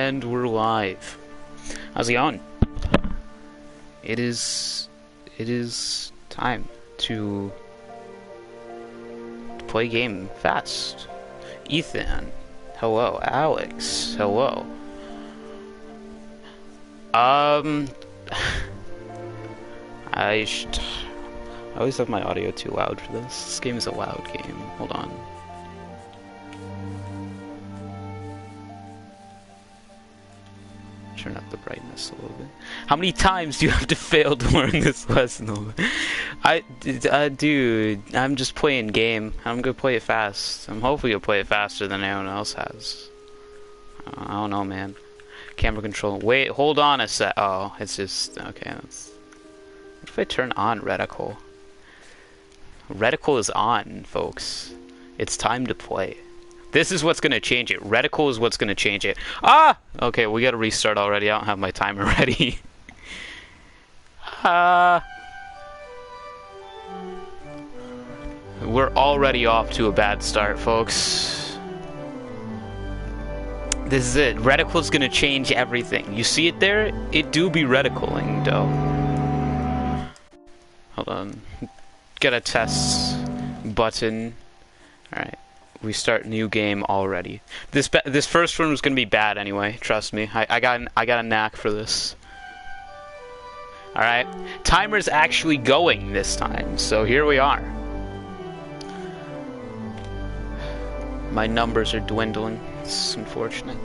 And we're live. How's it going? It is time to play a game fast. Ethan, hello. Alex, hello. I always have my audio too loud for this. This game is a loud game. Hold on. Turn up the brightness a little bit. How many times do you have to fail to learn this lesson? Dude, I'm just playing game. I'm gonna play it fast. I'm hopefully gonna play it faster than anyone else has. I don't know, man. Camera control. Wait, hold on a sec. Oh, it's just okay. What if I turn on reticle? Reticle is on, folks. It's time to play. This is what's gonna change it. Reticle is what's gonna change it. Ah! Okay, we gotta restart already. I don't have my timer ready. We're already off to a bad start, folks. This is it. Reticle's gonna change everything. You see it there? It do be reticuling, though. Hold on. Got a test button. Alright. We start new game already. This first one was gonna be bad anyway. Trust me. I got a knack for this. All right, timer's actually going this time, so here we are. My numbers are dwindling. It's unfortunate.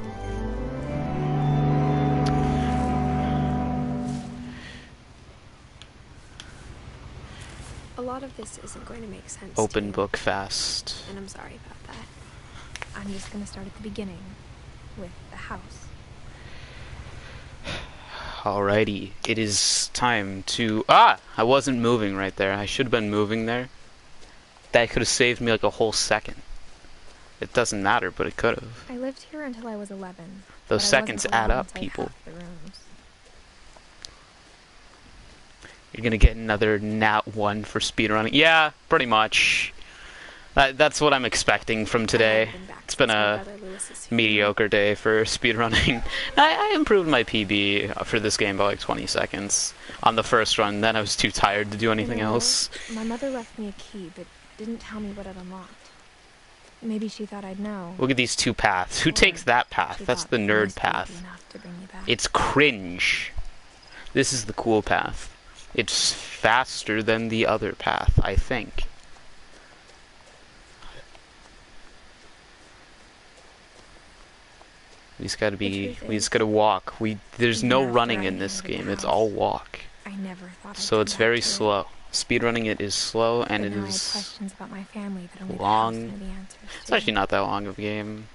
A lot of this isn't going to make sense. Open book fast. And I'm sorry about that. I'm just going to start at the beginning with the house. Alrighty, it is time to... Ah! I wasn't moving right there. I should have been moving there. That could have saved me like a whole second. It doesn't matter, but it could have. I lived here until I was 11. Those seconds add up, people. You're gonna get another nat 1 for speedrunning. Yeah, pretty much. That's what I'm expecting from today. It's been a mediocre day for speedrunning. I improved my PB for this game by like 20 seconds on the first run, then I was too tired to do anything else. My mother left me a key, but didn't tell me what it unlocked. Maybe she thought I'd know. Look at these two paths. Who takes that path? That's the nerd path. It's cringe. This is the cool path. It's faster than the other path, I think. We just gotta walk. There's no running in this game. It's all walk. I never thought so it's very slow. Speedrunning it is slow and it is long. It's actually not that long of a game.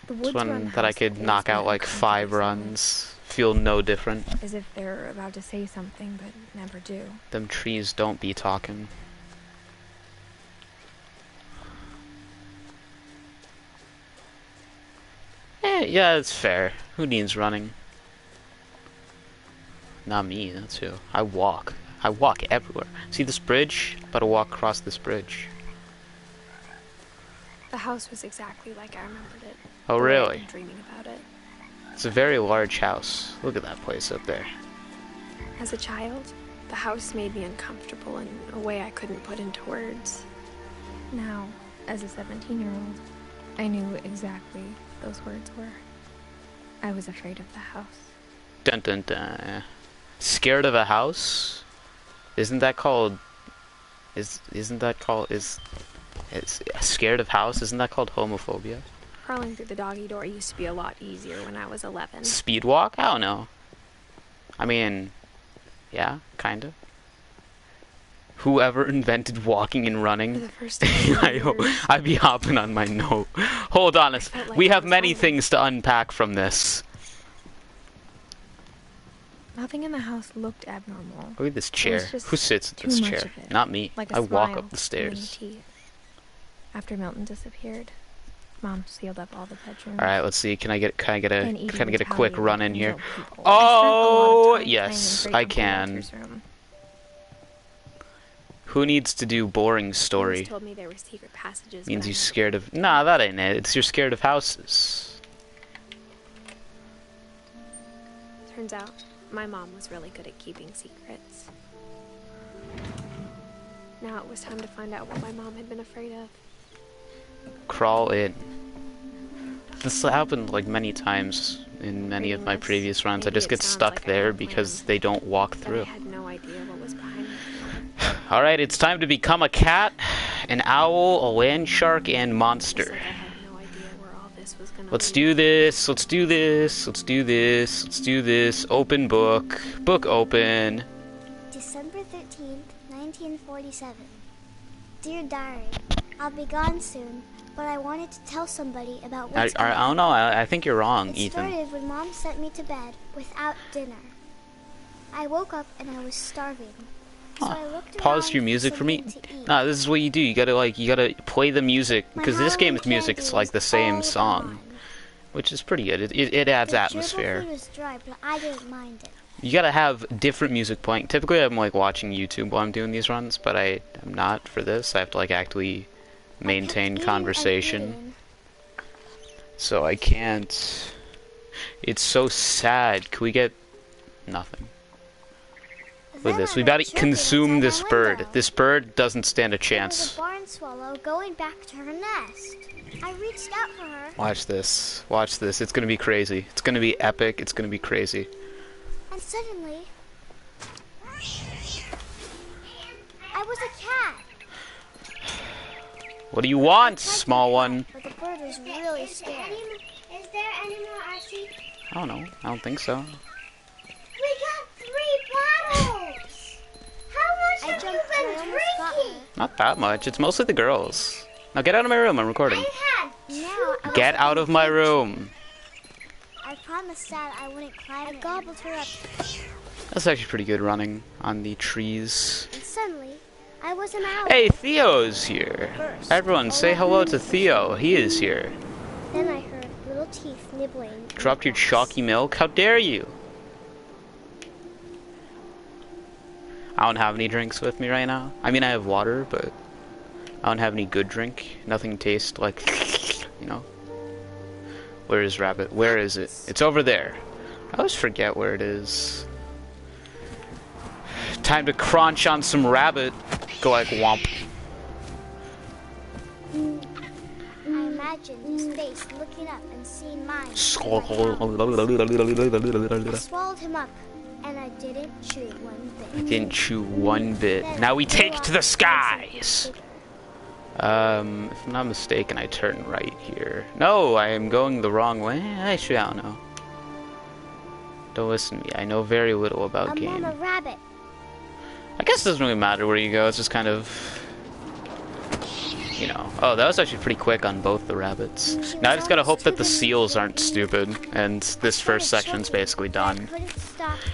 It's one that I could knock out like 5 runs. Feel no different. As if they're about to say something but never do. Them trees don't be talking. Yeah, it's fair. Who needs running? Not me, that's who. I walk. I walk everywhere. See this bridge? About to walk across this bridge. The house was exactly like I remembered it. Oh, really? Dreaming about it. It's a very large house. Look at that place up there. As a child, the house made me uncomfortable in a way I couldn't put into words. Now, as a 17-year-old, I knew exactly those words were. I was afraid of the house. Dun dun dun. Scared of a house? Isn't that called scared of house? Isn't that called homophobia? Crawling through the doggy door used to be a lot easier when I was 11. Speed walk? I don't know. I mean, yeah, kinda. Whoever invented walking and running, For the first time I'd be hopping on my note. Hold on, like we have many things to unpack from this. Nothing in the house looked abnormal. Look at this chair. Who sits in this chair? Not me. Like I walk up the stairs. After Milton disappeared, Mom sealed up all the bedrooms. All right, let's see. Can I get a quick run in here? People. Oh, yes, I can. Who needs to do boring story? Told me there were secret passages. Means you're scared of... Nah, that ain't it. It's you're scared of houses. Turns out, my mom was really good at keeping secrets. Now it was time to find out what my mom had been afraid of. Crawl in. This happened like many times in many of my previous runs. I just get stuck there because they don't walk through. I had no idea what was behind me. Alright, it's time to become a cat, an owl, a land shark, and monster. Let's do this, let's do this, let's do this, let's do this. Open book. Book open. December 13th, 1947. Dear Diary, I'll be gone soon, but I wanted to tell somebody about what's going on. I don't know, I think you're wrong, Ethan. It started when Mom sent me to bed without dinner. I woke up and I was starving. So I looked Pause your music for me. Nah, this is what you do. You gotta play the music, because this game's music is like the same song, which is pretty good. It adds atmosphere. Food was dry, but I didn't mind it. You gotta have different music playing. Typically, I'm like watching YouTube while I'm doing these runs, but I'm not for this. I have to like actually maintain conversation, so I can't. It's so sad. Can we get nothing? With this, we gotta consume this bird. This bird doesn't stand a chance. There was a barn swallow going back to her nest. I reached out for her. Watch this. Watch this. It's gonna be crazy. It's gonna be epic. It's gonna be crazy. And suddenly, I was a cat. What do you want, small one? But the bird was really scared. Is there any more Archie? I don't know. I don't think so. We got 3 bottles! How much have you been drinking? Not that much. It's mostly the girls. Now get out of my room. I'm recording. Get out of my room. I promised Dad I wouldn't cry. I gobbled her up. That's actually pretty good running on the trees. And suddenly, I was an owl. Hey, Theo's here. Everyone, say hello to Theo. He is here. Then I heard little teeth nibbling. Dropped your chalky milk? How dare you? I don't have any drinks with me right now. I mean, I have water, but I don't have any good drink. Nothing tastes like, you know. Where is Rabbit? Where is it? It's over there. I always forget where it is. Time to crunch on some rabbit. Go like womp. I imagined his face looking up and seeing mine. I swallowed him up, and I didn't chew one bit. I didn't chew one bit. Now we take to the skies! If I'm not mistaken, I turn right here. No, I am going the wrong way. Actually, I don't know. Don't listen to me. I know very little about games. I'm a rabbit. I guess it doesn't really matter where you go. It's just kind of, you know. Oh, that was actually pretty quick on both the rabbits. Now I just gotta hope that the seals aren't stupid, and this first section's basically done.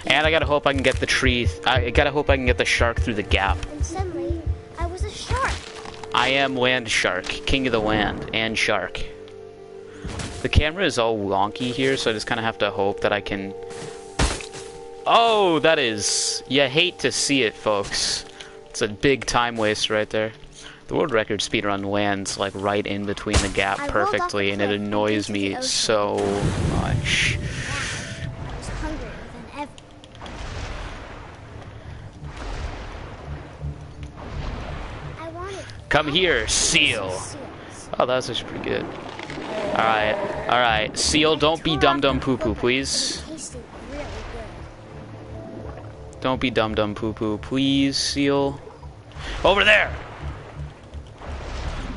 And I gotta hope I can get the tree. I gotta hope I can get the shark through the gap. And suddenly, I was a shark. I am Land Shark, king of the land, and shark. The camera is all wonky here, so I just kind of have to hope that I can... Oh, that is... You hate to see it, folks. It's a big time waste right there. The world record speedrun lands like right in between the gap perfectly, and it annoys me so much. I was hungrier than ever. I wanted... Come here, seal. Oh, that was actually pretty good. Alright, alright. Seal, don't be dum-dum poo-poo, please. Don't be dum-dum poo-poo, please, seal. Over there!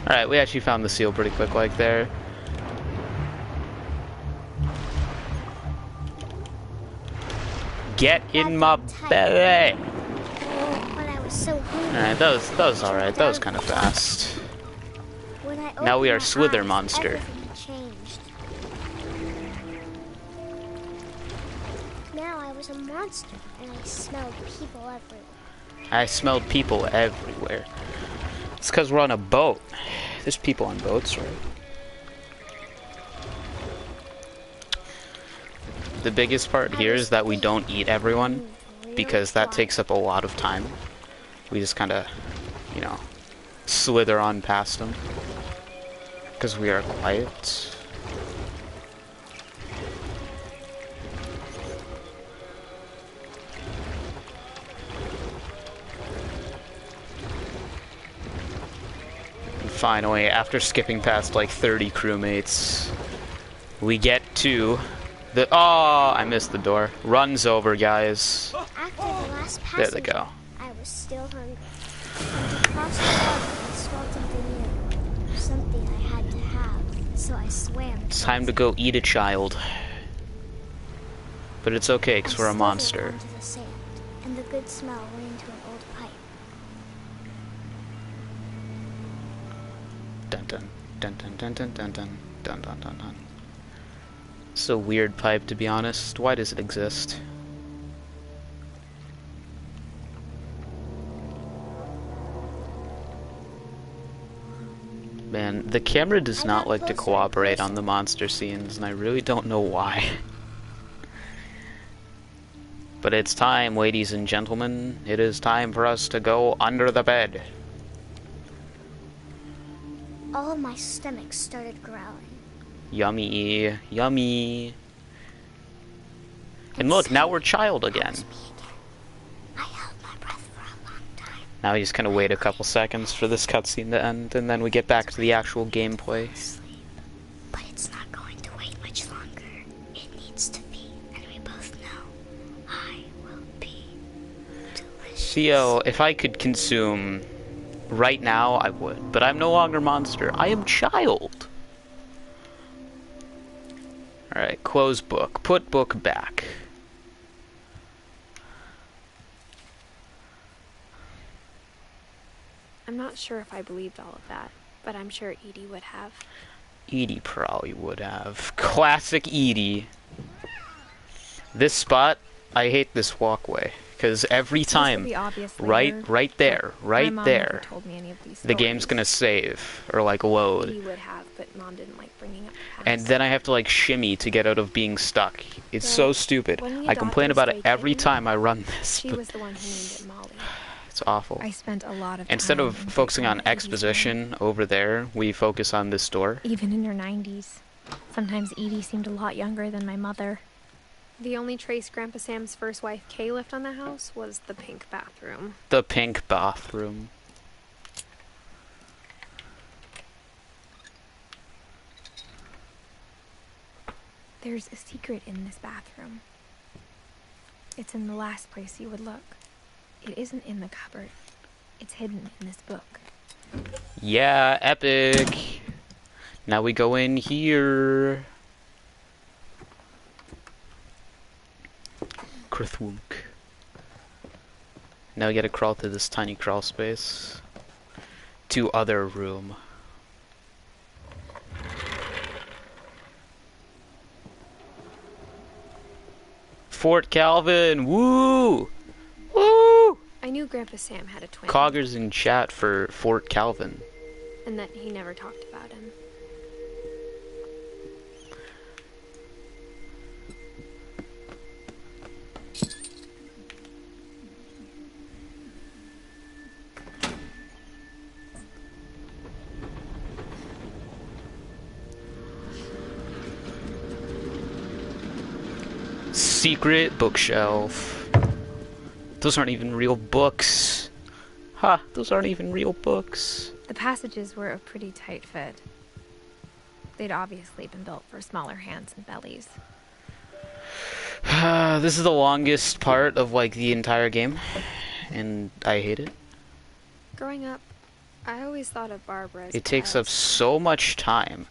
Alright, we actually found the seal pretty quick like there. Get in my belly! Alright, that was alright. That was kind of fast. Now we are Slither Monster. Now I was a monster, and I smelled people everywhere. I smelled people everywhere. It's because we're on a boat. There's people on boats, right? The biggest part here is that we don't eat everyone, because that takes up a lot of time. We just kind of, you know, slither on past them. Because we are quiet. finally, after skipping past like 30 crewmates, we get to the... Oh, I missed the door. Run's over, guys. After the last There passage, they go. I was still hungry. And across the water, I smelled something new. Something I had to have, so I swam. It's time to go eat a child. But it's okay, because we're a monster. Onto the sand, and the good smell went into an old pipe. Dun dun dun dun dun dun dun dun dun dun dun dun. It's a weird pipe, to be honest. Why does it exist? Man, the camera does not like to cooperate on the monster scenes, and I really don't know why. But it's time, ladies and gentlemen. It is time for us to go under the bed. All of my stomach started growling. Yummy, yummy. And look, now we're child again. I held my breath for a long time. Now you just kind of wait a couple seconds for this cutscene to end, and then we get back to the actual gameplay. But it's not going to wait much longer. It needs to be, and we both know I will be delicious. Theo, if I could consume right now, I would. But I'm no longer monster. I am child. Alright, close book. Put book back. I'm not sure if I believed all of that, but I'm sure Edie would have. Edie probably would have. Classic Edie. This spot, I hate this walkway. Because every time, right there, the game's gonna save, or like load. Edie would have, but Mom didn't like bringing up the past. And then I have to like shimmy to get out of being stuck. It's so stupid. I complain about it every time I run this. She was the one who named it Molly. It's awful. I spent a lot of Instead time of focusing on exposition over there, we focus on this door. Even in her 90s. Sometimes Edie seemed a lot younger than my mother. The only trace Grandpa Sam's first wife, Kay, left on the house was the pink bathroom. The pink bathroom. There's a secret in this bathroom. It's in the last place you would look. It isn't in the cupboard. It's hidden in this book. Yeah, epic. Now we go in here. Krithwunk. Now we gotta crawl through this tiny crawl space to other room. Fort Calvin, woo! Woo! I knew Grandpa Sam had a twin. Cogger's in chat for Fort Calvin. And that he never talked about him. Secret bookshelf. Those aren't even real books. Ha, those aren't even real books. The passages were a pretty tight fit. They'd obviously been built for smaller hands and bellies. This is the longest part of like the entire game, and I hate it. Growing up, I always thought of Barbara as it takes up so much time.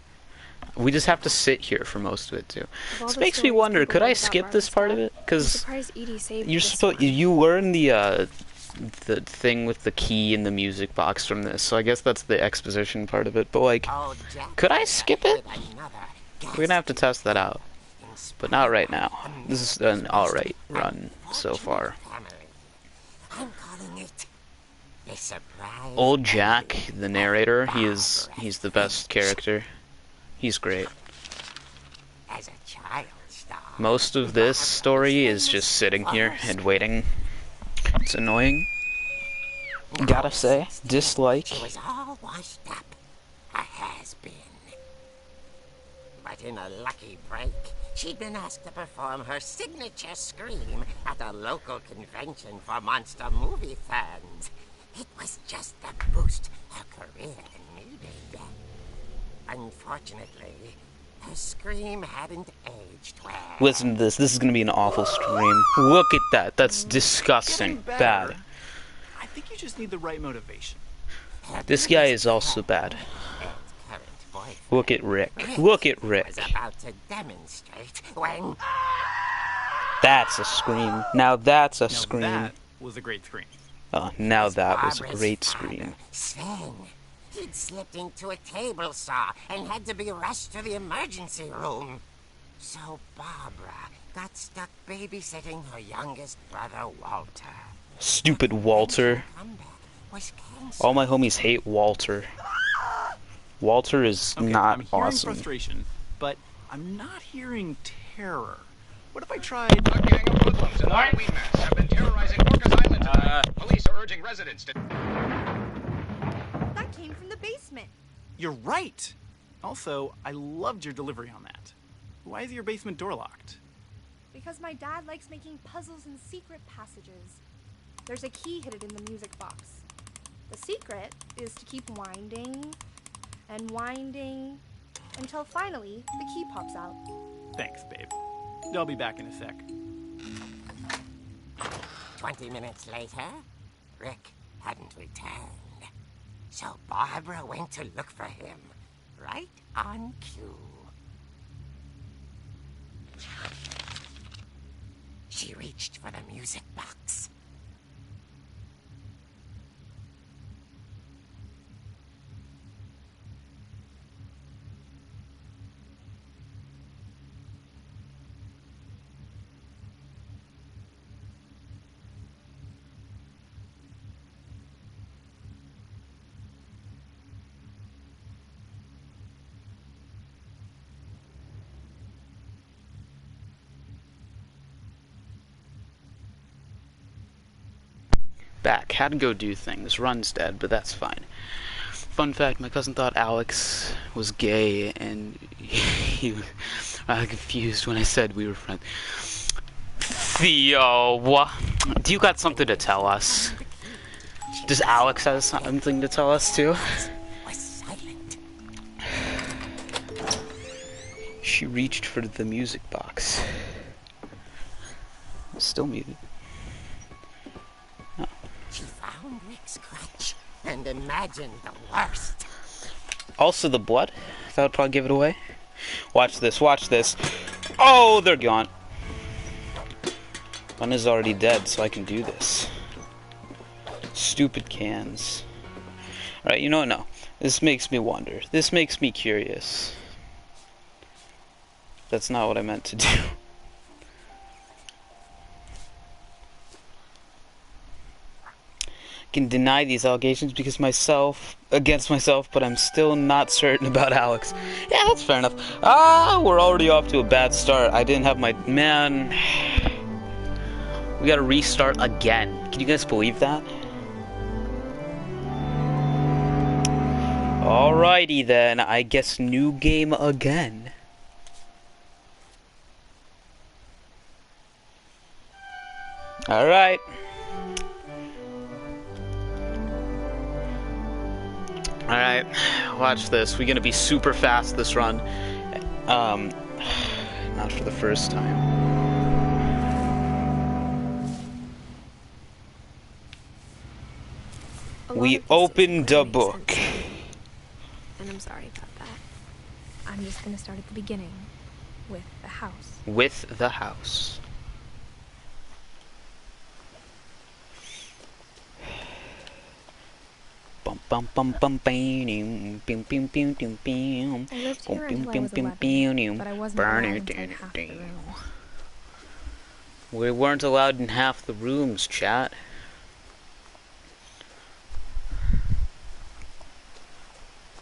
We just have to sit here for most of it too. This makes me wonder, could I skip this part of it? Because you're supposed you learn the thing with the key and the music box from this, so I guess that's the exposition part of it. But like, could I skip it? We're gonna have to test that out, but not right now. This is an alright run so far. Old Jack, the narrator, he's the best character. He's great. Most of this story is just sitting here and waiting. It's annoying. Gotta say, dislike. She was all washed up. A has-been. But in a lucky break, she'd been asked to perform her signature scream at a local convention for monster movie fans. It was just the boost her career needed. Unfortunately, her scream hadn't aged well. Listen to this. This is gonna be an awful stream. Look at that. That's disgusting. Bad. I think you just need the right motivation. This guy is also bad. Look at Rick. Look at Rick. Was about to demonstrate when... That's a scream. Now that's a scream. That was a great scream. Oh, now that was a Barbara's great father, scream. Sven. He'd slipped into a table saw and had to be rushed to the emergency room. So Barbara got stuck babysitting her youngest brother, Walter. Stupid Walter. Comeback was canceled. All my homies hate Walter. Walter is Okay, not I'm hearing awesome. frustration, but I'm not hearing terror. What if I tried... A gang of hoodlums in Halloween masks have been terrorizing Orcas Island tonight. Police are urging residents to... That came from the basement. You're right! Also, I loved your delivery on that. Why is your basement door locked? Because my dad likes making puzzles and secret passages. There's a key hidden in the music box. The secret is to keep winding and winding until finally the key pops out. Thanks, babe. I'll be back in a sec. 20 minutes later, Rick hadn't returned. So Barbara went to look for him, right on cue. She reached for the music box. Back. Had to go do things. Run's dead, but that's fine. Fun fact, my cousin thought Alex was gay, and he was confused when I said we were friends. Theo, do you got something to tell us? Does Alex have something to tell us too? Was silent. She reached for the music box. Still muted. She found Rick's clutch and imagined the worst. Also the blood. That would probably give it away. Watch this, watch this. Oh, they're gone. One is already dead, so I can do this. Stupid cans. Alright, you know what? No. This makes me wonder. This makes me curious. That's not what I meant to do. Can deny these allegations because against myself, but I'm still not certain about Alex. Yeah, that's fair enough. We're already off to a bad start. I didn't have my... Man. We gotta restart again. Can you guys believe that? Alrighty then, I guess new game again. Alright. Alright, watch this. We're gonna be super fast this run. Not for the first time. We opened a book. And I'm sorry about that. I'm just gonna start at the beginning. With the house. With the house. Bum bum bum bum bam bim bim bim bim bam. I lived here until I was 11, but I wasn't Burn allowed it inside half the room. We weren't allowed in half the rooms, chat.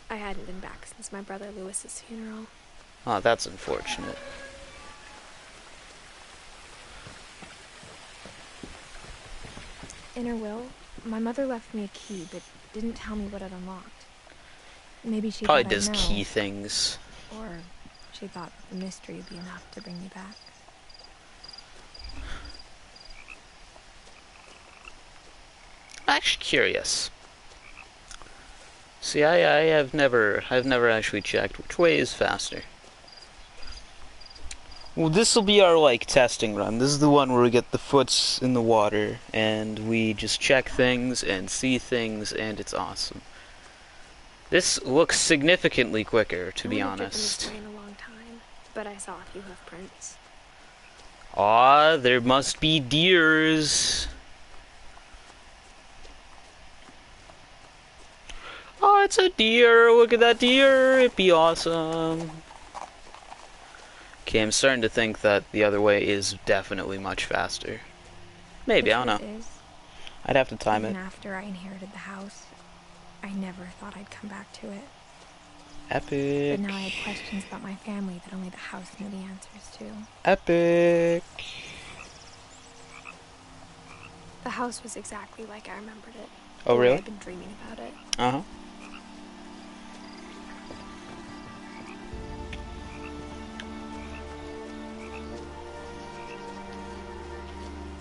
I hadn't been back since my brother Lewis's funeral. Oh, that's unfortunate. In her will, my mother left me a key, but didn't tell me what it unlocked. Maybe she Probably thought I'd does know, key things. or she thought the mystery would be enough to bring me back. I'm actually curious. See, I've never actually checked which way is faster. Well, this will be our, like, testing run. This is the one where we get the foots in the water, and we just check things and see things, and it's awesome. This looks significantly quicker, to be honest. I haven't driven this way in a long time, but I saw a few hoof prints. Aw, there must be deers. Oh, it's a deer. Look at that deer. It'd be awesome. Okay, I'm starting to think that the other way is definitely much faster. Maybe, I don't know. I'd have to time it. Even after I inherited the house, I never thought I'd come back to it. Epic. But now I had questions about my family that only the house knew the answers to. Epic. The house was exactly like I remembered it. Oh, really? I'd been dreaming about it. Uh-huh.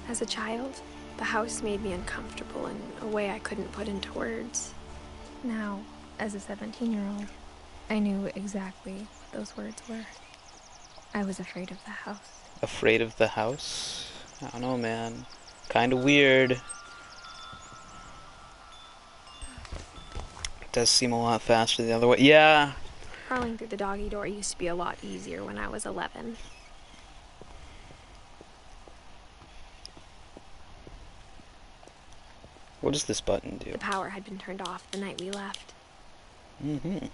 As a child, the house made me uncomfortable in a way I couldn't put into words. Now, as a 17-year-old, I knew exactly what those words were. I was afraid of the house. Afraid of the house? I don't know, man. Kinda weird. It does seem a lot faster the other way. Yeah. Crawling through the doggy door used to be a lot easier when I was 11. What does this button do? The power had been turned off the night we left. Mm-hmm.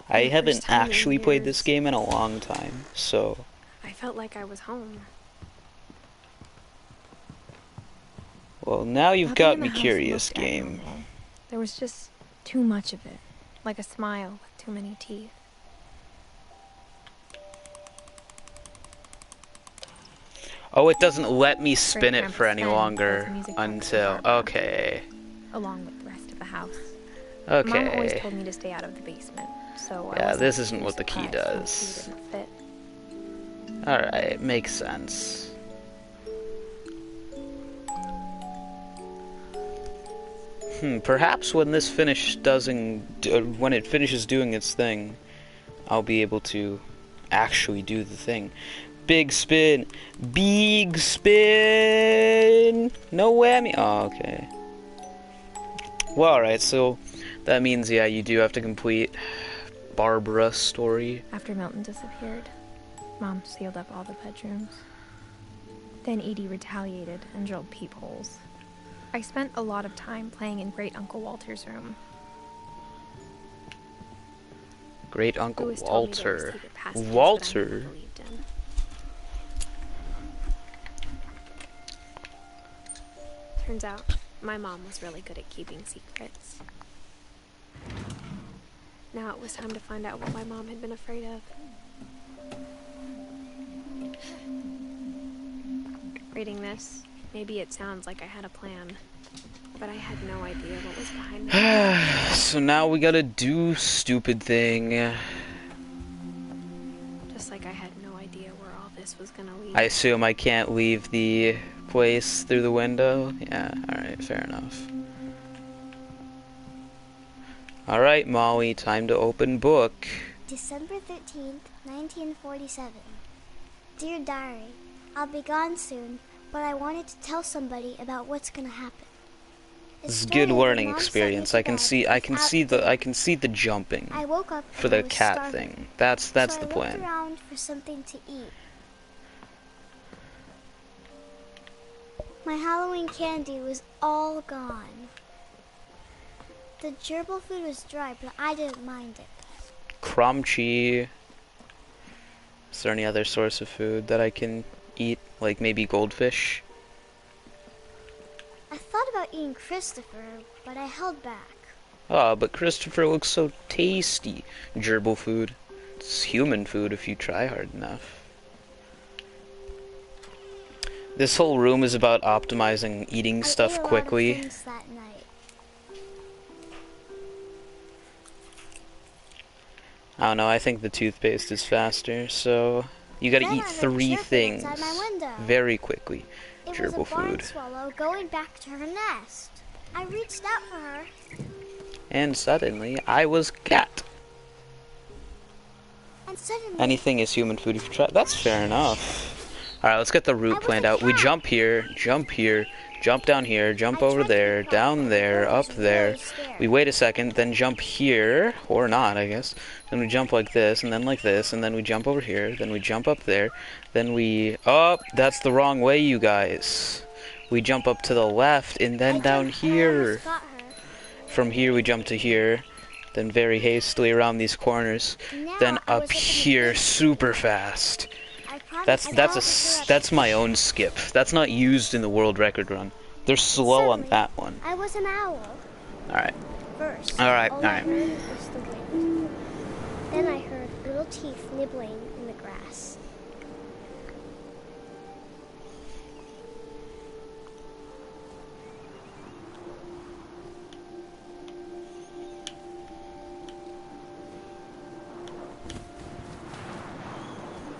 I haven't actually played this game in a long time, so... I felt like I was home. Well, now you've got me curious, game. There was just too much of it. Like a smile with too many teeth. Oh, it doesn't let me spin it for any longer until... Okay. Along with the rest of the house. Okay. Mom always told me to stay out of the basement, so yeah, this isn't what the key does. Alright, makes sense. Perhaps when this when it finishes doing its thing, I'll be able to actually do the thing. Big spin! Big spin! No whammy! Oh, okay. Well, alright, so that means, yeah, you do have to complete Barbara's story. After Milton disappeared, Mom sealed up all the bedrooms. Then Edie retaliated and drilled peepholes. I spent a lot of time playing in Great Uncle Walter's room. Great Uncle Walter. Walter? Turns out, my mom was really good at keeping secrets. Now it was time to find out what my mom had been afraid of. Reading this, maybe it sounds like I had a plan, but I had no idea what was behind it. So now we gotta do stupid thing. Just like I had no idea where all this was gonna lead. I assume I can't leave the place through the window? Yeah, alright, fair enough. Alright, Molly, time to open book. December 13th, 1947. Dear Diary, I'll be gone soon, but I wanted to tell somebody about what's gonna happen. This is a good learning experience. I can see the jumping I woke up for the cat thing. That's the plan. I looked around for something to eat. My Halloween candy was all gone. The gerbil food was dry, but I didn't mind it. Crunchy. Is there any other source of food that I can eat? Like maybe goldfish? I thought about eating Christopher, but I held back. Ah, but Christopher looks so tasty. Gerbil food. It's human food if you try hard enough. This whole room is about optimizing eating stuff quickly. I ate a lot of things that night. I don't know, I think the toothpaste is faster, so you gotta eat 3 things very quickly. Gerbil food. It was a barn swallow going back to her nest. I reached out for her. and suddenly I was cat. And suddenly... Anything is human food if you try. That's fair enough. Alright, let's get the route planned out. We jump here, jump down here, jump over there, down there, up there. We wait a second, then jump here, or not, I guess. Then we jump like this, and then like this, and then we jump over here, then we jump up there, then we... Oh, that's the wrong way, you guys. We jump up to the left, and then down here. From here, we jump to here, then very hastily around these corners, then up here super fast. That's my own skip. That's not used in the world record run. They're slow on that one. I was an owl. Alright. First, Alright, all I heard was the wind. Then I heard little teeth nibbling in the grass.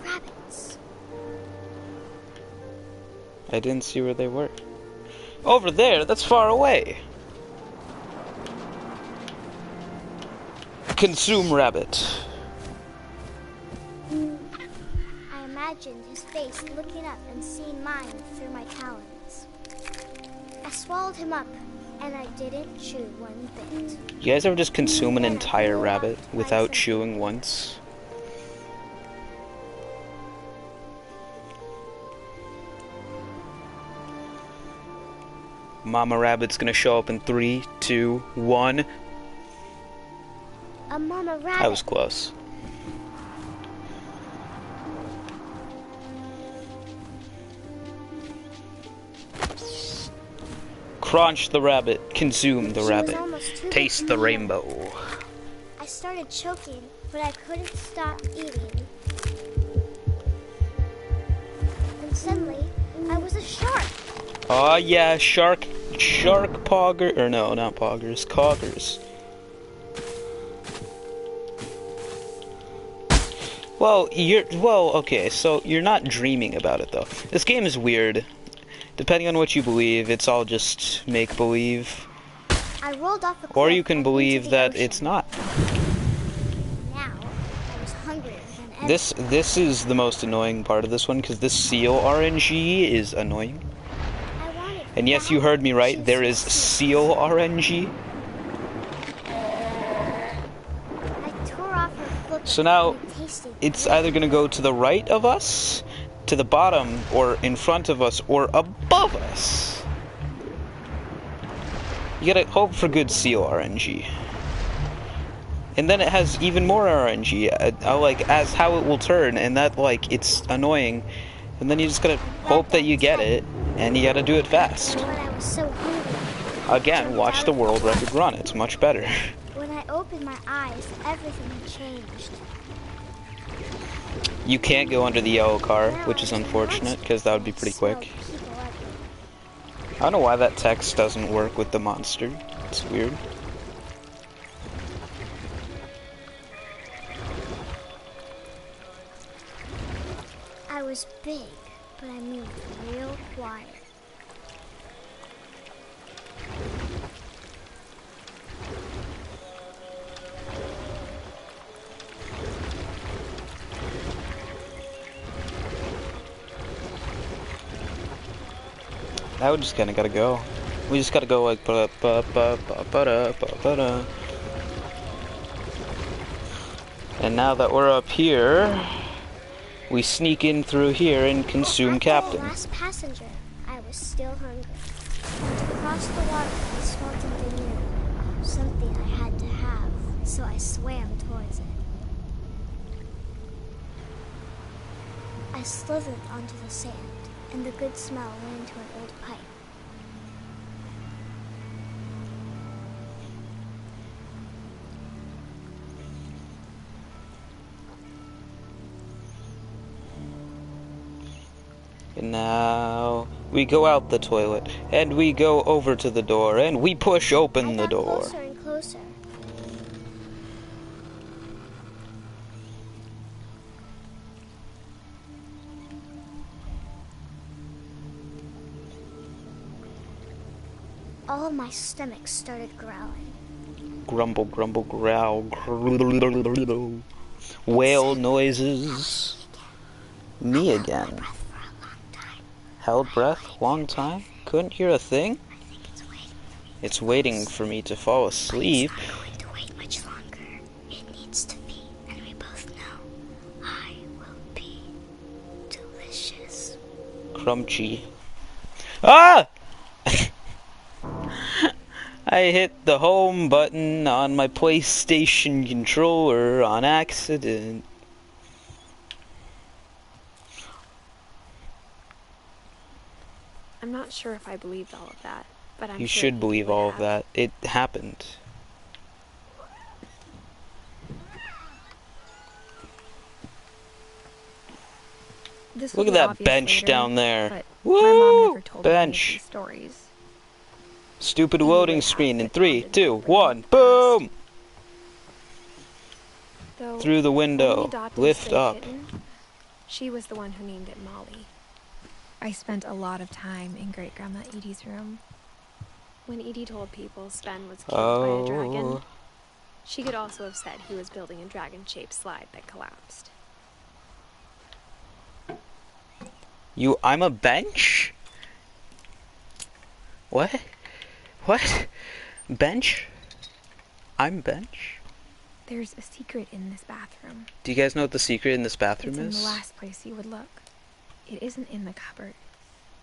Rabbits. I didn't see where they were. Over there, that's far away. Consume rabbit. I imagined his face looking up and seeing mine through my talons. I swallowed him up, and I didn't chew one bit. You guys ever just consume an entire rabbit without chewing once? Mama Rabbit's gonna show up in 3, 2, 1. A mama rabbit. That was close. Crunch the rabbit, consume the rabbit, taste the rainbow. I started choking, but I couldn't stop eating. And suddenly, I was a shark. Oh yeah, shark pogger, or no, not poggers, coggers. Well, okay, so you're not dreaming about it though. This game is weird. Depending on what you believe, it's all just make-believe. I rolled off a cliff Or you can and believe into the that ocean. it's not. Now, I was hungrier than ever. This is the most annoying part of this one, because this seal RNG is annoying. I wanted And yes, you heard me right, there is seal RNG. I tore off her flipper So now, and it tasted it's great. either gonna go to the right of us, to the bottom, or in front of us, or above us. You gotta hope for good seal RNG. And then it has even more RNG, like, as how it will turn, and that, like, it's annoying. And then you just gotta hope that you get it, and you gotta do it fast. When I was so hungry, Again, watch the world record run, it's much better. when I opened my eyes, everything had changed. You can't go under the yellow car, which is unfortunate, because that would be pretty quick. I don't know why that text doesn't work with the monster. It's weird. I was big, but I moved real quiet. Now we just kinda gotta go. We just gotta go like ba-da-ba-ba-ba-da-ba-ba-da. And now that we're up here, we sneak in through here and consume After Captain. the last passenger, I was still hungry. And to cross the water, I smelled something new. Something I had to have, so I swam towards it. I slithered onto the sand, and the good smell went into an old pipe. And now we go out the toilet, and we go over to the door, and we push open the I got door. closer and closer. All my stomach started growling. Grumble, grumble, growl. Whale noises. Me again. Held breath, long time? Couldn't hear a thing? It's waiting for me to fall asleep. It's not going to wait much longer. It needs to be, and we both know I will be delicious. Crunchy. Ah! I hit the home button on my PlayStation controller on accident. I'm not sure if I believed all of that, but I'm You sure should he believe would all of have. that. It happened. This Look will at be that obvious bench later, down there. but Woo! my mom never told me any of Bench. these stories. Stupid He loading would screen have, in but 3, Mom 2, didn't bring 1. it past. Boom! Though, Through the when we window. adopted a Lift stray up. kitten, she was the one who named it Molly. I spent a lot of time in Great Grandma Edie's room. When Edie told people Sven was killed by a dragon, she could also have said he was building a dragon-shaped slide that collapsed. I'm a bench? What? What? Bench? I'm bench? There's a secret in this bathroom. Do you guys know what the secret in this bathroom It's in is? the last place you would look. It isn't in the cupboard.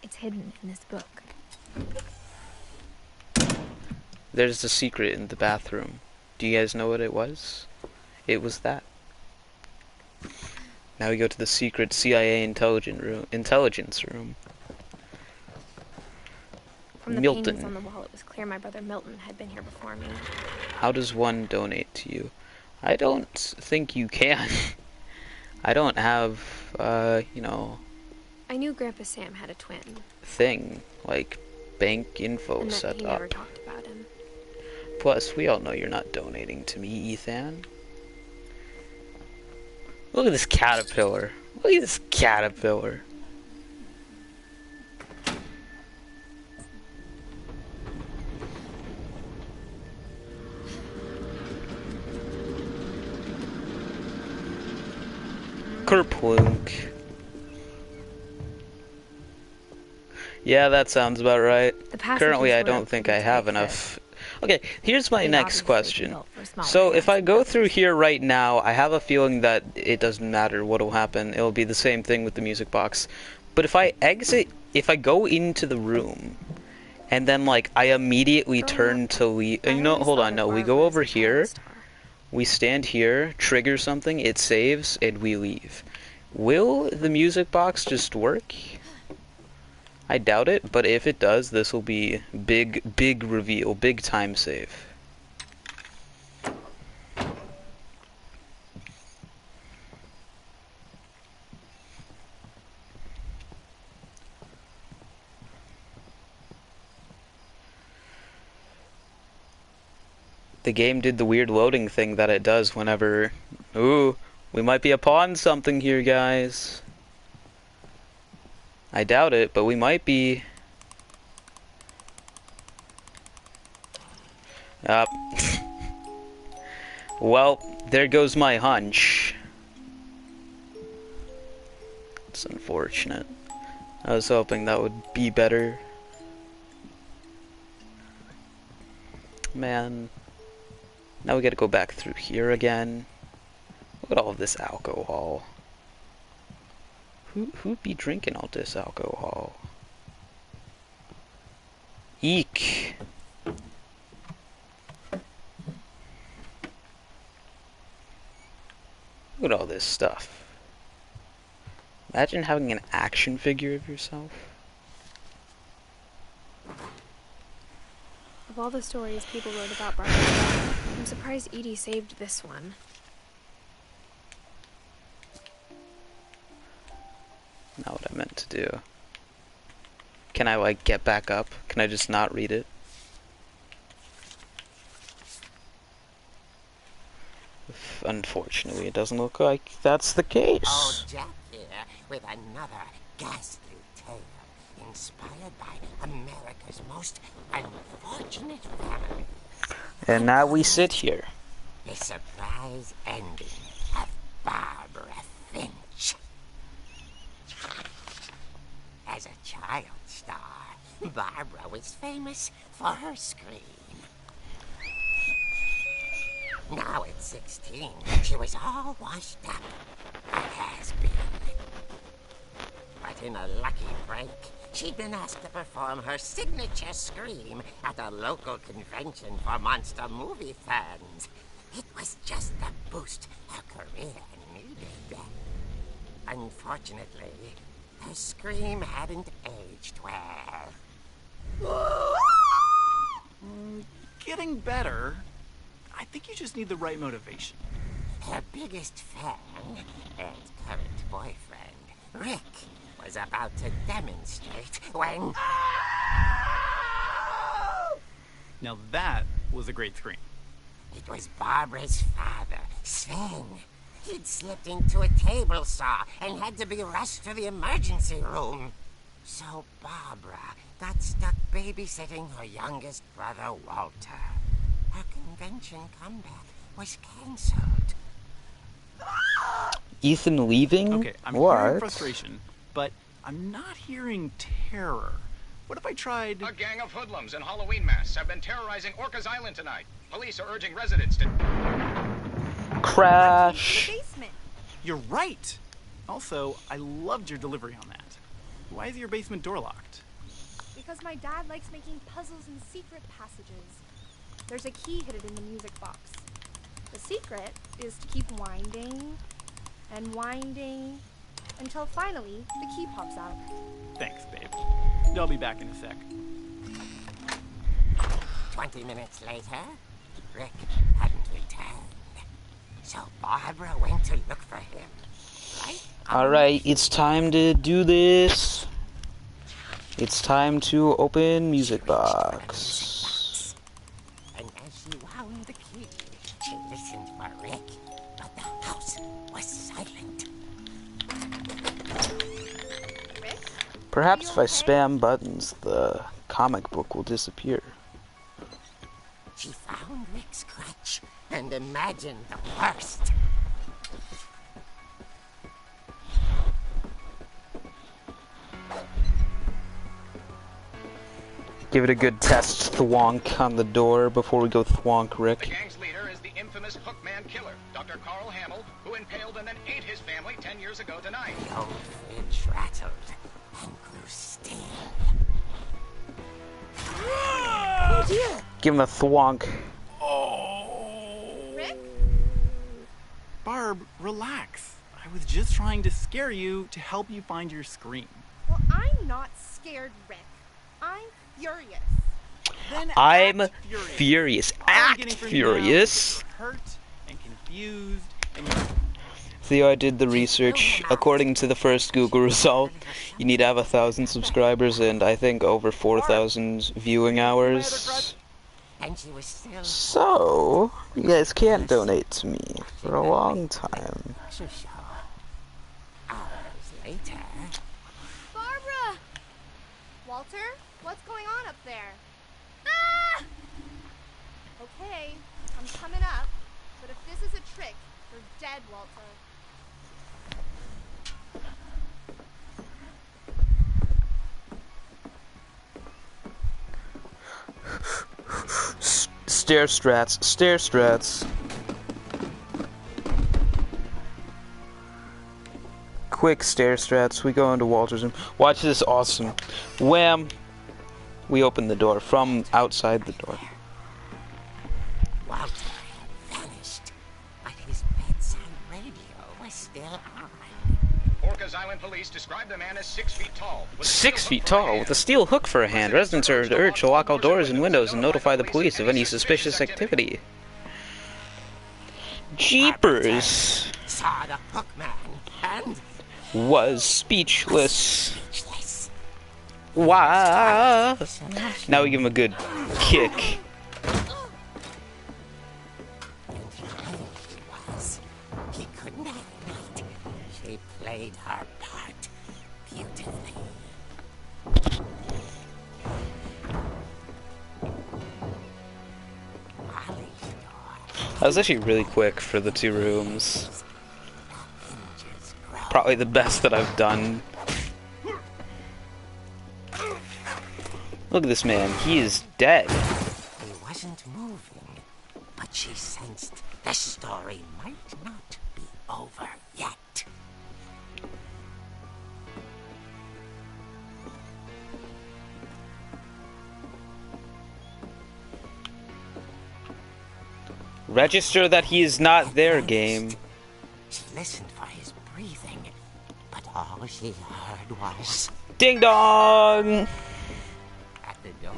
It's hidden in this book. There's a secret in the bathroom. Do you guys know what it was? It was that. Now we go to the secret CIA intelligence room. From the Milton. paintings on the wall, it was clear my brother Milton had been here before me. How does one donate to you? I don't think you can. I don't have, you know, I knew Grandpa Sam had a twin, thing like bank info and that set he up. never talked about him. Plus, we all know you're not donating to me, Ethan. Look at this caterpillar. Look at this caterpillar. Kerplunk. Yeah, that sounds about right. The passages Currently, I were don't think I approved have to enough. Okay, here's my They next obviously question. built for smaller So, if I hands go and through others. here right now, I have a feeling that it doesn't matter what'll happen. It'll be the same thing with the music box. But if I go into the room, and then, like, I immediately turn to leave... I You know, always hold thought on, of no, we Barbara go as over a here, child star. we stand here, trigger something, it saves, and we leave. Will the music box just work? I doubt it, but if it does, this will be big reveal, big time save. The game did the weird loading thing that it does whenever... Ooh, we might be upon something here, guys. I doubt it, but we might be. Well, there goes my hunch. It's unfortunate. I was hoping that would be better. Man. Now we gotta go back through here again. Look at all of this alcohol. Who'd be drinking all this alcohol? Eek! Look at all this stuff. Imagine having an action figure of yourself. Of all the stories people wrote about Barbara, I'm surprised Edie saved this one. Not what I meant to do. Can I, like, get back up? Can I just not read it? Unfortunately, it doesn't look like that's the case. Oh, Jack here with another ghastly tale inspired by America's most unfortunate family. And now we sit here. The surprise ending of Barbara Finch. As a child star, Barbara was famous for her scream. Now at 16, she was all washed up. A has-been. But in a lucky break, she'd been asked to perform her signature scream at a local convention for monster movie fans. It was just the boost her career needed. Unfortunately, her scream hadn't aged well. Getting better. I think you just need the right motivation. Her biggest fan and current boyfriend, Rick, was about to demonstrate when... Now that was a great scream. It was Barbara's father, Sven. He'd slipped into a table saw and had to be rushed to the emergency room. So Barbara got stuck babysitting her youngest brother, Walter. Her convention comeback was cancelled. Ethan leaving? Okay, I'm hearing frustration, but I'm not hearing terror. What if I tried... A gang of hoodlums in Halloween masks have been terrorizing Orcas Island tonight. Police are urging residents to... Crash! The basement. You're right! Also, I loved your delivery on that. Why is your basement door locked? Because my dad likes making puzzles and secret passages. There's a key hidden in the music box. The secret is to keep winding and winding until finally the key pops out. Thanks, babe. I'll be back in a sec. 20 minutes later, Rick hadn't returned. So Barbara went to look for him. Right? Alright, it's time to do this. It's time to open music box. And as she wound the key, she listened for Rick, but the house was silent. Rick? Perhaps if I spam buttons, the comic book will disappear. She found Rick's crutch and imagined the worst. Give it a good test thwonk on the door before we go thwonk Rick. The gang's leader is the infamous Hookman killer, Dr. Carl Hamill, who impaled and then ate his family 10 years ago tonight. The old fridge rattled and grew still. Oh dear! Give him a thwonk. Rick? Barb, relax. I was just trying to scare you to help you find your scream. Well, I'm not scared, Rick. I'm furious. Then I'm act furious. All I'm Act getting from you furious. now is you're hurt and confused and you're... Theo, I did the research. According to the first Google result, you need to have 1,000 subscribers and I think over 4,000 viewing hours. And she was still So, you guys can't donate to me for a long time. so sure. Hours later, Barbara! Walter, what's going on up there? Ah! Okay, I'm coming up, but if this is a trick, you're dead, Walter. Stair strats, stair strats. Quick stair strats. We go into Walter's room. Watch this awesome. Wham! We open the door from outside the door. Walter had vanished, but his bedside radio was still on. Orcas Island police describe the man as 6 feet tall. with a 6 steel feet hook for a tall, hand. with a steel hook for a hand. Residents are urged to lock all doors and windows and notify the police of any suspicious activity. Jeepers! Saw the Hookman and Was speechless. speechless. Wow! Now we give him a good kick. And here he was. He couldn't have it. She played her part beautifully. While That was actually really quick for the 2 rooms. Probably the best that I've done. Look at this man, he is dead. He wasn't moving, but she sensed the story might not be over yet. Register that he is not there, game. She listened for his breathing, but all she heard was Ding dong! at the door.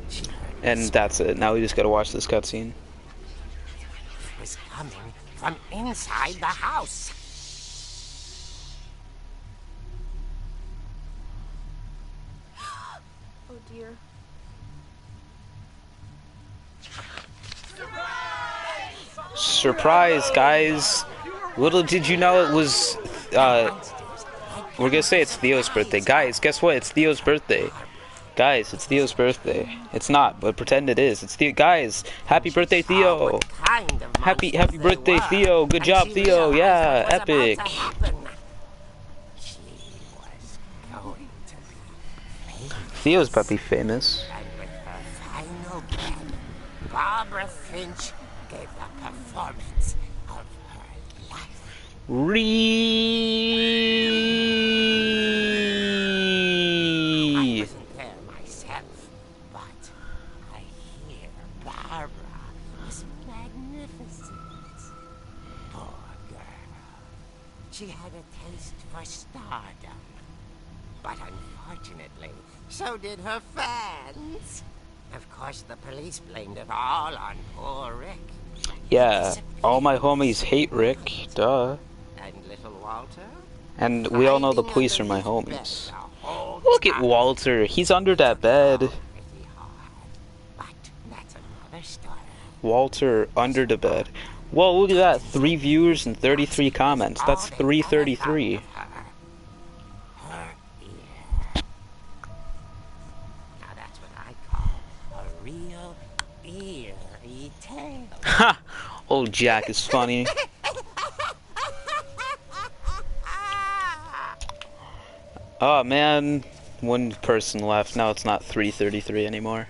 She heard And that's it. Now we just gotta watch this cutscene. it was coming from inside the house. Oh dear. Surprise, guys! Little did you know it was, we're gonna say it's Theo's birthday. Guys, guess what? It's Theo's birthday. Guys, it's Theo's birthday. It's not, but pretend it is. It's Theo. Guys, happy birthday, Theo! Happy birthday, Theo! Good job, Theo! Yeah, epic! Theo's about to be famous. And with her final breath, Barbara Finch gave the performance of her life. I wasn't there myself, but I hear Barbara was magnificent. Poor girl. She had a taste for stardom. But unfortunately, so did her fans. Of course, the police blamed it all on poor Rick. Yeah, all my homies hate Rick. Duh. And little Walter? And we all know the police are my homies. Look at Walter. He's under that bed. Pretty hard. But that's another story. Walter under the bed. Whoa, look at that. 3 viewers and 33 comments. That's 333. Her ear. Now that's what I call a real eerie tale. Ha! Old Jack is funny. Oh man, 1 person left. Now it's not 333 anymore.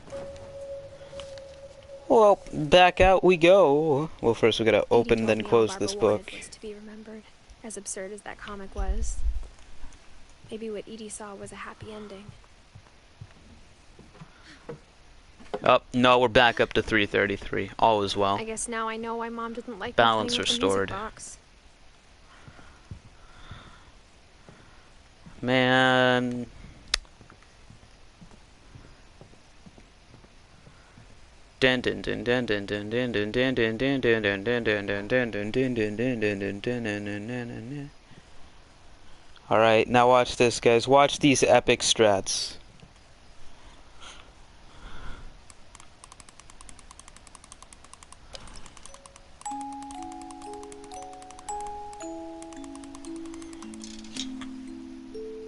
Well, back out we go. Well, first we gotta open, then close this book. Was to be remembered, as absurd as that comic was. Maybe what Edie saw was a happy ending. Oh, no, we're back up to 333. All is well. I guess now I know why Mom didn't like Balance me playing with restored. the music box. Man. Alright, now watch this, guys. Watch these epic strats.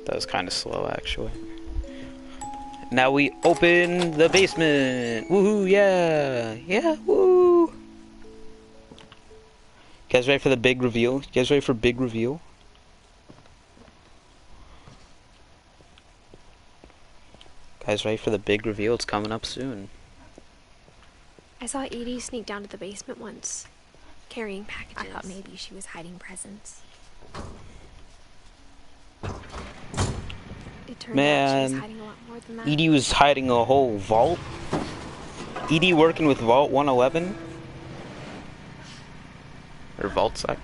That was kind of slow, actually. Now we open the basement. Woohoo! Yeah, yeah, woo! You guys ready for the big reveal? You guys ready for big reveal? Guys ready for the big reveal? It's coming up soon. I saw Edie sneak down to the basement once, carrying packages. I thought maybe she was hiding presents. It turned out she was Man, hiding a lot more than that. Edie was hiding a whole vault. Edie working with Vault 111? Or Vault Sec?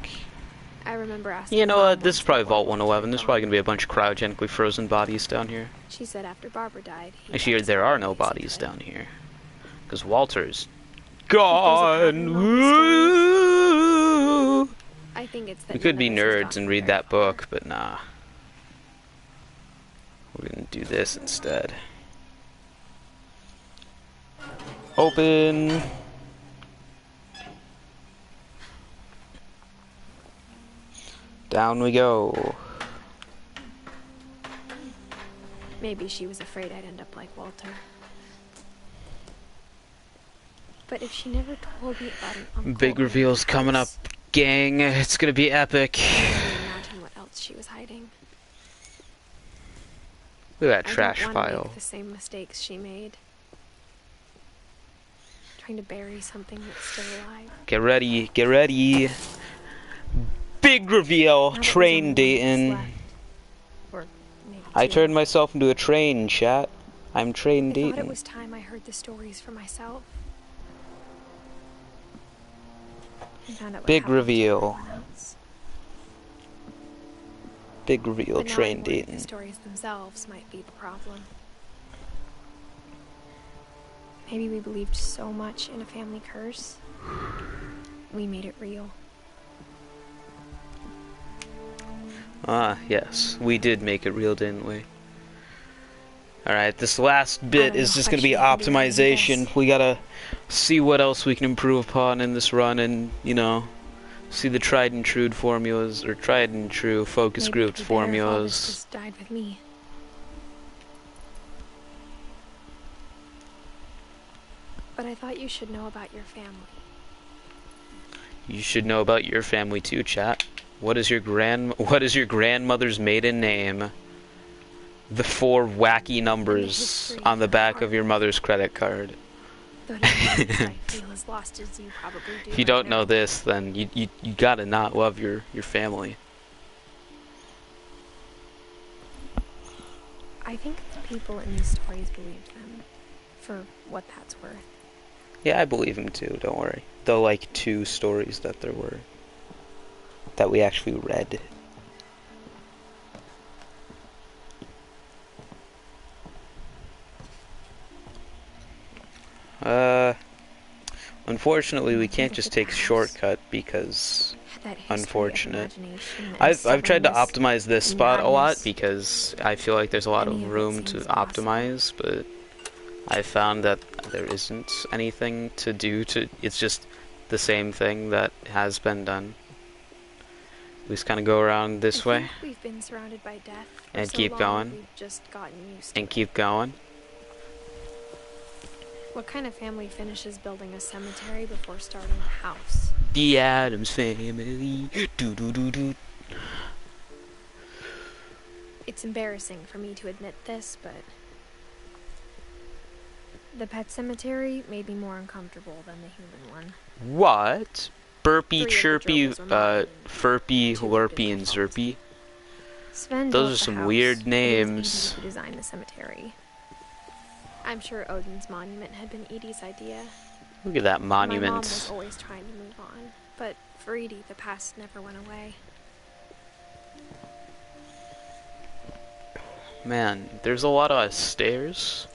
I remember asking You know Mom what? This is once probably what Vault was 111. There's going probably on. gonna be a bunch of cryogenically frozen bodies down here. She said after Barbara died. he Actually, left there are no basically. bodies down here. Because Walter's There's a gone. pattern on the Woo! I think it's that We could be none of us has nerds and gotten read very that far. book, but nah. We're gonna do this instead. Open. Down we go. Maybe she was afraid I'd end up like Walter. But if she never told me about an uncle... Big reveal's coming up, gang. It's gonna be epic. I can't imagine what else she was hiding. Look at that trash I don't want to pile. make the same mistakes she made. Trying to bury something that's still alive. Get ready, get ready. Big reveal, Now that train there's only one dating. left. Or maybe I two. turned myself into a train, chat. I'm train I thought dating. it was time I heard the stories for myself. And found out what Big happened to reveal. everyone else. Big reveal, But now train I'm worried dating. the stories themselves might be the problem. Maybe we believed so much in a family curse, we made it real. Ah, yes. We did make it real, didn't we? Alright, this last bit is just gonna be optimization. We gotta see what else we can improve upon in this run and, you know, see the tried and true formulas, or tried and true focus Maybe grouped it'd be better if all this formulas. just died with me. But I thought you should know about your family. You should know about your family too, chat. What is your grandmother's maiden name? The 4 wacky numbers on the back of your mother's credit card. Though to be honest, I feel as lost as you probably do. If you right don't now. know this, then you gotta not love your family. I think the people in these stories believed them, for what that's worth. Yeah, I believe him too, don't worry. The like 2 stories that there were. That we actually read. Unfortunately we can't just take a shortcut because That history of unfortunate. imagination and I've tried to stubbornness optimize this and spot a lot madness. because I feel like there's a lot Any of of it room to seems possible. optimize, but I found that there isn't anything to do to, it's just the same thing that has been done. We just kind of go around this I way think we've been surrounded by death for and so keep long, going. We've just gotten used to and it. keep going. What kind of family finishes building a cemetery before starting a house? The Addams Family. Do do do do. It's embarrassing for me to admit this, but the pet cemetery made me more uncomfortable than the human one. What? Burpy, 3 of the Chirpy, gerbils were mine, Furpy, 2 had Lurpy, been and my fault. Zerpy. Sven Those built are the some house, weird but it was names. Edie who designed the cemetery. I'm sure Odin's monument had been Edie's idea. Look at that My mom was monument. always trying to move on, but for Edie, the past never went away. Man, there's a lot of stairs.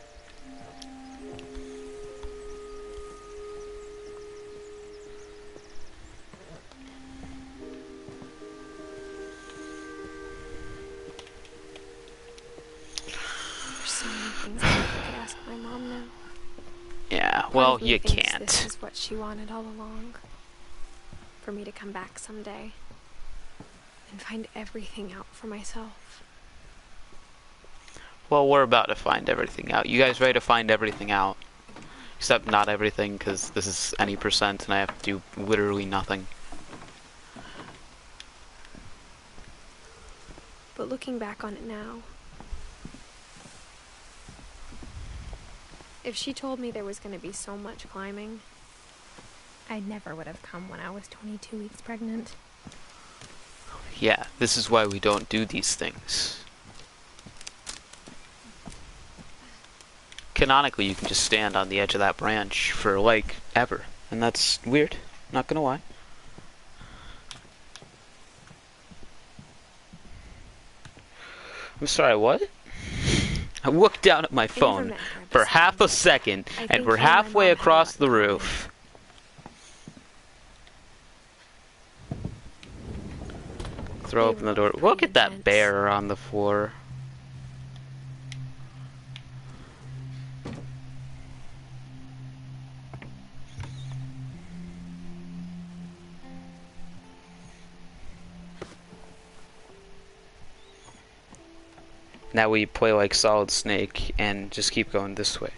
There's so many things I could ask my mom now. Yeah, Part well, of me you thinks can't. This is what she wanted all along. For me to come back someday and find everything out for myself. Well, we're about to find everything out. You guys ready to find everything out? Except not everything, because this is any percent and I have to do literally nothing. But looking back on it now, if she told me there was going to be so much climbing, I never would have come when I was 22 weeks pregnant. Yeah, this is why we don't do these things. Canonically, you can just stand on the edge of that branch for, like, ever. And that's weird. Not gonna lie. I'm sorry, what? I looked down at my phone for half a second, and we're halfway across the roof. Throw open the door. Look at that bear on the floor. Now we play like Solid Snake and just keep going this way.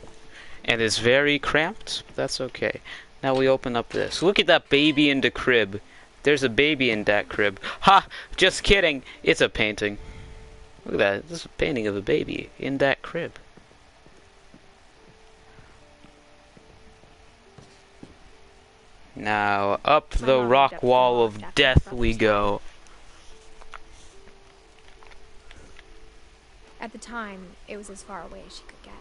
And it's very cramped, but that's okay. Now we open up this. Look at that baby in the crib. There's a baby in that crib. Ha! Just kidding. It's a painting. Look at that. This is a painting of a baby in that crib. Now, up the rock wall of death we go. At the time, it was as far away as she could get.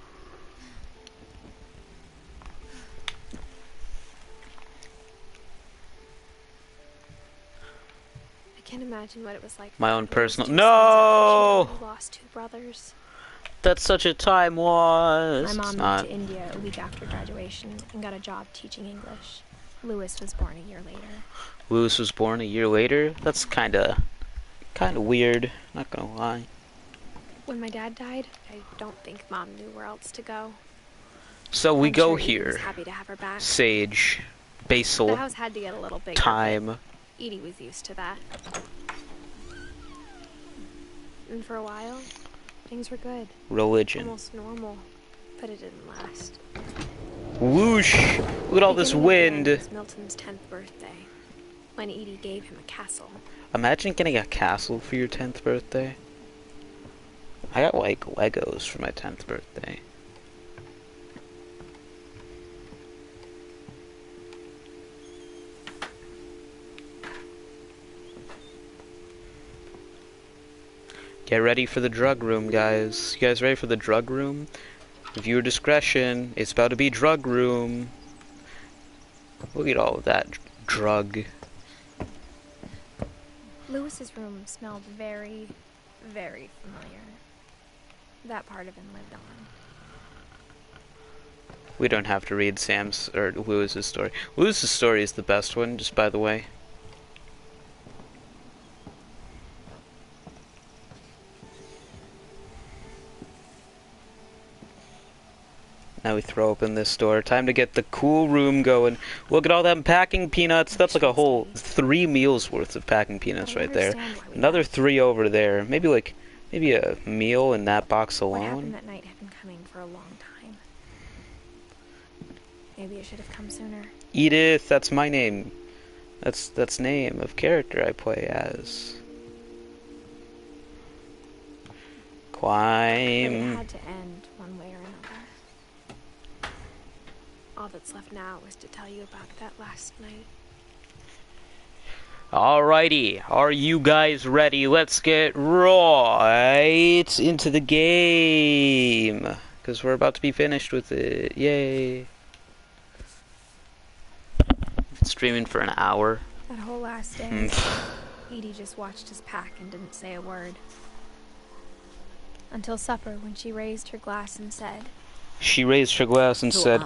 I can't imagine what it was like. My own personal... She No! lost 2 brothers. That's such a time was. My mom moved to India a week after graduation and got a job teaching English. Lewis was born a year later. Lewis was born a year later? That's kinda weird, not gonna lie. When my dad died, I don't think Mom knew where else to go. So we I'm go sure Edie here. was happy to have her back. Sage, basil, The house had to get a little bigger. thyme. Edie was used to that. And for a while, things were good. Religion. Almost normal. But it didn't last. Whoosh! Look at all this wind. It was Milton's 10th birthday, when Edie gave him a castle. Imagine getting a castle for your 10th birthday. I got like Legos for my 10th birthday. Get ready for the drug room, guys. You guys ready for the drug room? Viewer discretion. It's about to be drug room. Look at all of that drug. Lewis's room smelled very, very familiar. That part of him lived on. We don't have to read Sam's or Lewis's story. Lewis's story is the best one, just by the way. Now we throw open this door. Time to get the cool room going. Look at all them packing peanuts. That's like a whole 3 meals worth of packing peanuts right there. Another 3 over there. Maybe a meal in that box What alone. happened that night had been coming for a long time. Maybe it should have come sooner. Edith, that's my name. That's name of character I play as. But Climb. it had to end one way or another. All that's left now is to tell you about that last night. Alrighty, are you guys ready? Let's get right into the game. Because we're about to be finished with it. Yay. Been streaming for an hour. That whole last day, Edie just watched us pack and didn't say a word. Until supper, when she raised her glass and said... She raised her glass and said...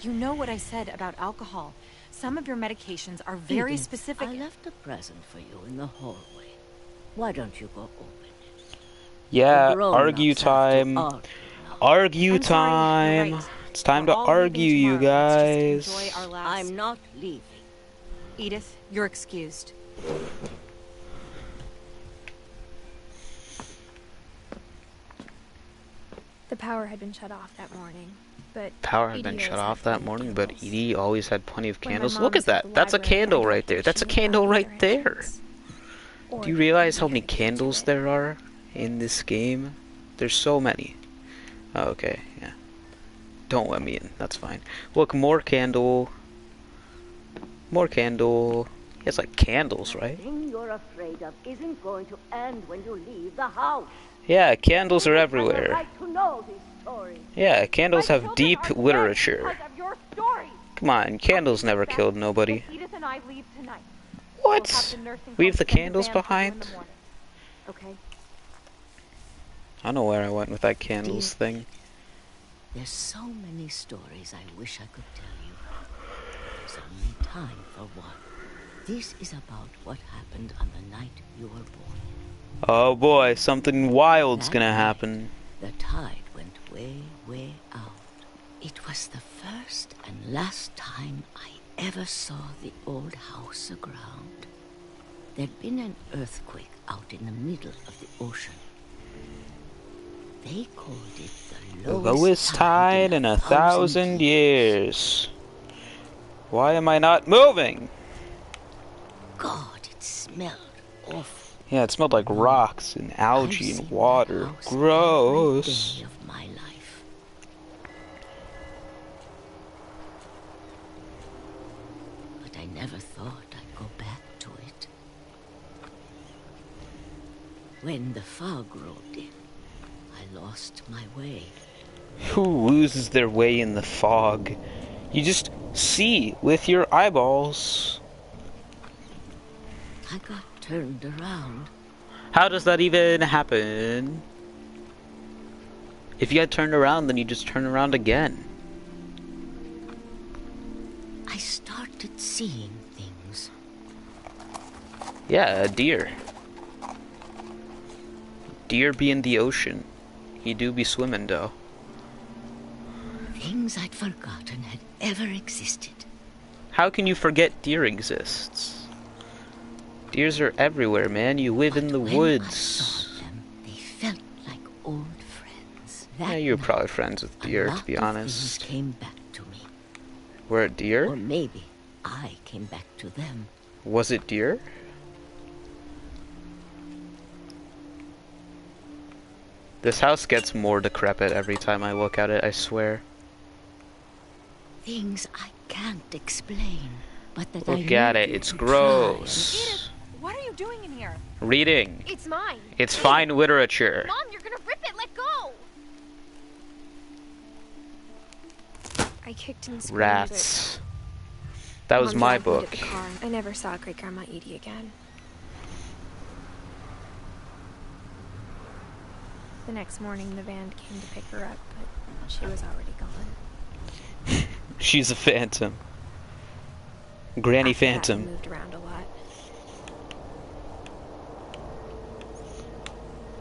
You know what I said about alcohol. Some of your medications are very Edith, specific. I left a present for you in the hallway. Why don't you go open it? Yeah, The grown-ups argue have to time. argue now. Argue I'm sorry, time. you're right. It's time We're to all leaving argue, you tomorrow. Let's guys. just enjoy our last... I'm not leaving. Edith, you're excused. The power had been shut off that morning, but Power had Edie been always shut had off that plenty of morning, but candles. Edie always had plenty of When my candles. mom Look at was at that. the That's a library, candle I'd right help there. her That's a shoot candle out the right other there. entrance. Or Do you realize how maybe many I could do candles it. there are in this game? There's so many. Oh, okay, yeah. Don't let me in. That's fine. Look, more candle. More candle. It's like candles, right? The thing you're afraid of isn't going to end when you leave the house. Yeah, candles are You have a everywhere. right to know these stories. Yeah, candles My have children deep are dead literature. because of your stories. Come on, candles never killed nobody. If Edith and I leave tonight. We'll have What? the nursing Leave home the send a candles van for you in behind? the morning. Okay? I don't know where I went with that candles thing. There's so many stories I wish I could tell you. There's only time for one. This is about what happened on the night you were born. Oh boy, something wild's That gonna night, happen. The tide went way, way out. It was the first and last time I ever saw the old house aground. There'd been an earthquake out in the middle of the ocean. They called it The lowest tide in 1,000 years. Why am I not moving? God, it smelled awful. Yeah, it smelled like rocks and algae and water. Gross. Day of my life. But I never thought I'd go back to it. When the fog rolled in, I lost my way. Who loses their way in the fog? You just see with your eyeballs. I got turned around. How does that even happen? If you get turned around, then you just turn around again. I started seeing things. Yeah, a deer. Deer be in the ocean. He do be swimming, though. Things I'd forgotten had ever existed. How can you forget deer exists? Deers are everywhere, man. You live in the woods. I saw them, they felt like old friends. Yeah, you're probably friends with deer, to be honest. Things came back to me. Were it deer? Or maybe I came back to them. Was it deer? This house gets more decrepit every time I look at it, I swear. Things I can't explain, but that Look at it, it's gross. Edith, what are you doing in here? Reading. It's mine. It's fine literature. Mom, you're gonna rip it. Let go. I kicked and screamed. Rats. That was Mom my dragged me to book. the car. I never saw Great Grandma Edie again. The next morning, the van came to pick her up, but she was already gone. She's a phantom. Granny After that, Phantom. we moved around a lot.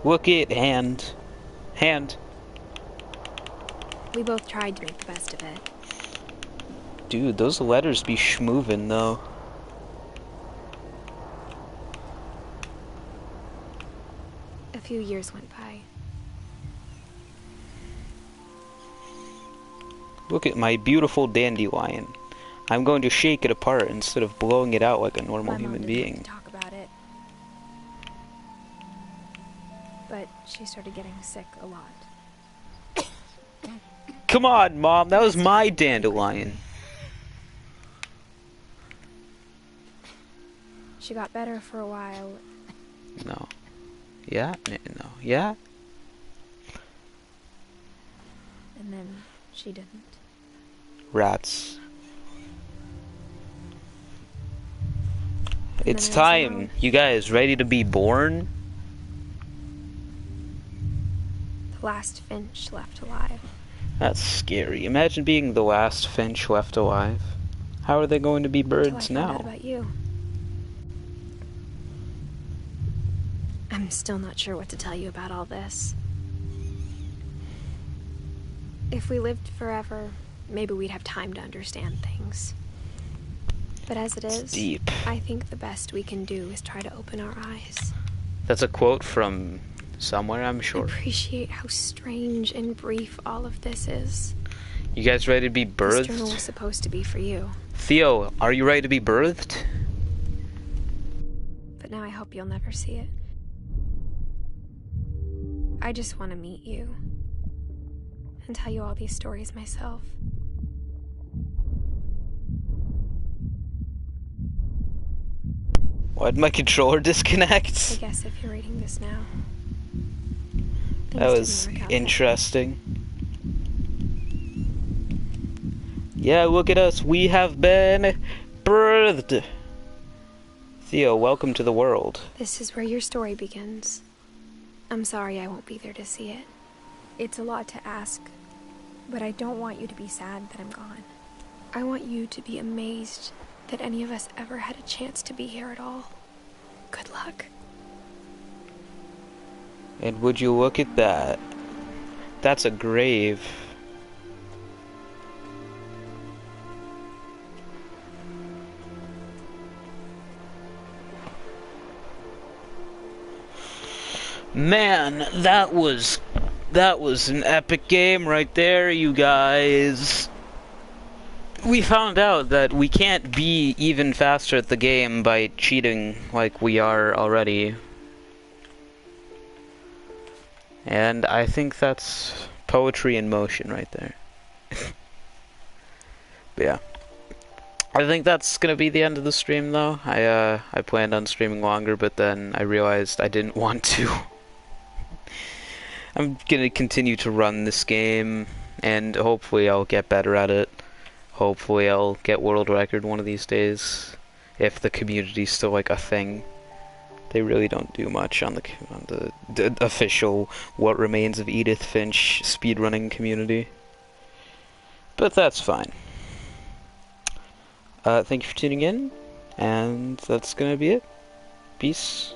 Look it, hand. Hand. We both tried to make the best of it. Dude, those letters be schmoovin' though. A few years went by. Look at my beautiful dandelion. I'm going to shake it apart instead of blowing it out like a normal My mom human didn't being. like to talk about it. But she started getting sick a lot. Come on, Mom, that was my dandelion. She got better for a while. No. Yeah? No. Yeah? And then she didn't. Rats. And It's then I was time. alone. You guys ready to be born? The last Finch left alive. That's scary. Imagine being the last Finch left alive. How are they going to be Until I birds found out now? about you. I'm still not sure what to tell you about all this. If we lived forever, maybe we'd have time to understand things. But as it is, Deep. I think the best we can do is try to open our eyes. That's a quote from somewhere, I'm sure. Appreciate how strange and brief all of this is. You guys ready to be This journal birthed? was supposed to be for you, Theo, are you ready to be birthed? but now I hope you'll never see it. I just want to meet you and tell you all these stories myself. Why'd my controller I disconnect? guess if you're reading this now, That things was didn't work out interesting. Yeah, look at us. We have been birthed. Theo, welcome to the world. This is where your story begins. I'm sorry I won't be there to see it. It's a lot to ask, but I don't want you to be sad that I'm gone. I want you to be amazed that any of us ever had a chance to be here at all. Good luck. And would you look at that? That's a grave. Man, that was That was an epic game right there, you guys. We found out that we can't be even faster at the game by cheating like we are already. And I think that's poetry in motion right there. But yeah. I think that's gonna be the end of the stream though. I planned on streaming longer, but then I realized I didn't want to. I'm gonna continue to run this game, and hopefully I'll get better at it. Hopefully I'll get world record one of these days, if the community's still like a thing. They really don't do much on the official What Remains of Edith Finch speedrunning community. But that's fine. Thank you for tuning in, and that's gonna be it. Peace.